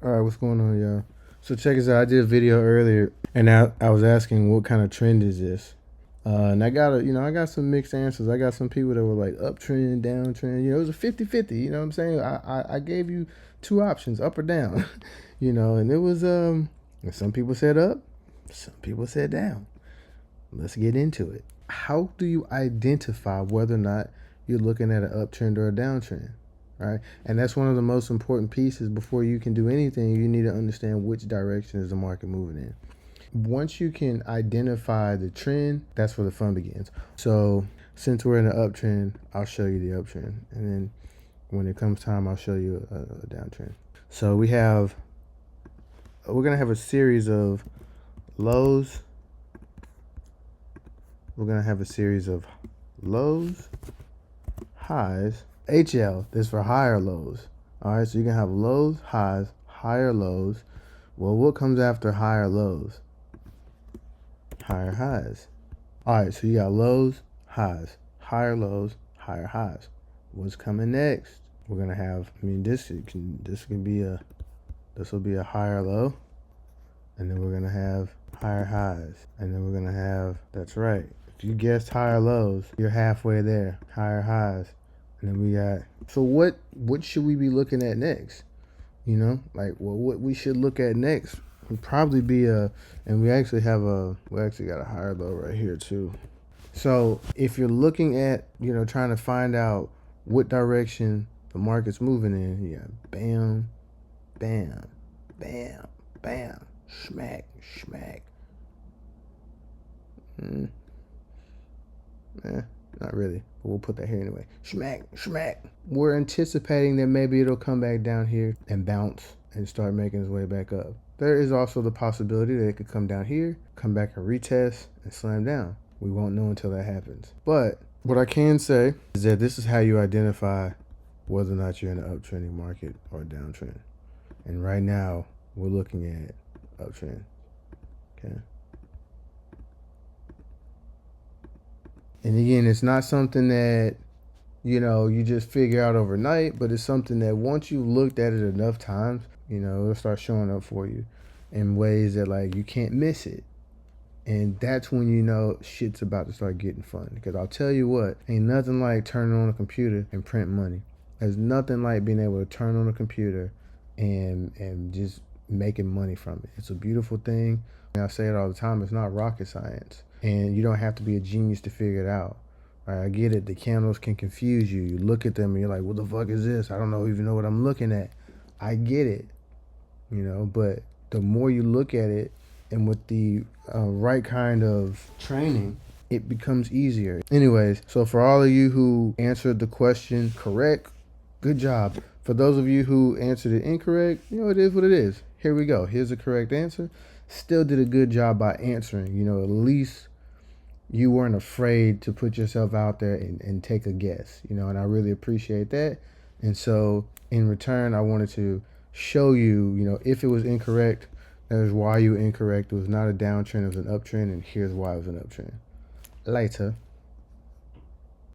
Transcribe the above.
All right, what's going on, y'all? So check this out. I did a video earlier, and I was asking what kind of trend is this, and I got some mixed answers. I got some people that were like uptrend, downtrend. It was a 50-50. You know what I'm saying? I gave you two options, up or down. And it was some people said up, some people said down. Let's get into it. How do you identify whether or not you're looking at an uptrend or a downtrend? Right? And that's one of the most important pieces. Before you can do anything, you need to understand which direction is the market moving in. Once you can identify the trend, that's where the fun begins. So since we're in an uptrend, I'll show you the uptrend. And then when it comes time, I'll show you a downtrend. So we're going to have a series of lows. We're going to have a series of lows, highs. HL is for higher lows. All right, so you can have lows, highs, higher lows. Well, what comes after higher lows? Higher highs. All right, so you got lows, highs, higher lows, higher highs. What's coming next? We're gonna have. This will be a higher low, and then we're gonna have higher highs, and then we're gonna have. That's right. If you guessed higher lows, you're halfway there. Higher highs, and then we got. So what should we be looking at next? What we should look at next would probably be and we actually got a higher low right here too. So if you're looking at, trying to find out what direction the market's moving in, you got bam, bam, bam, bam, smack, smack. Not really, but we'll put that here anyway. Smack, smack. We're anticipating that maybe it'll come back down here and bounce and start making its way back up. There is also the possibility that it could come down here, come back and retest and slam down. We won't know until that happens. But what I can say is that this is how you identify whether or not you're in an uptrending market or a downtrend. And right now, we're looking at uptrend. Okay. And again, it's not something that, you just figure out overnight, but it's something that once you looked at it enough times, it'll start showing up for you in ways that like you can't miss it. And that's when you know shit's about to start getting fun. Because I'll tell you what, ain't nothing like turning on a computer and print money. There's nothing like being able to turn on a computer and just making money from it. It's a beautiful thing. And I say it all the time, it's not rocket science. And you don't have to be a genius to figure it out. Right, I get it. The candles can confuse you. You look at them and you're like, what the fuck is this? I don't even know what I'm looking at. I get it. But the more you look at it and with the right kind of training, it becomes easier. Anyways, so for all of you who answered the question correct, good job. For those of you who answered it incorrect, it is what it is. Here we go. Here's the correct answer. Still did a good job by answering. At least you weren't afraid to put yourself out there and take a guess, and I really appreciate that. And so in return, I wanted to show you, if it was incorrect, that was why you were incorrect. It was not a downtrend, it was an uptrend, and here's why it was an uptrend. Later.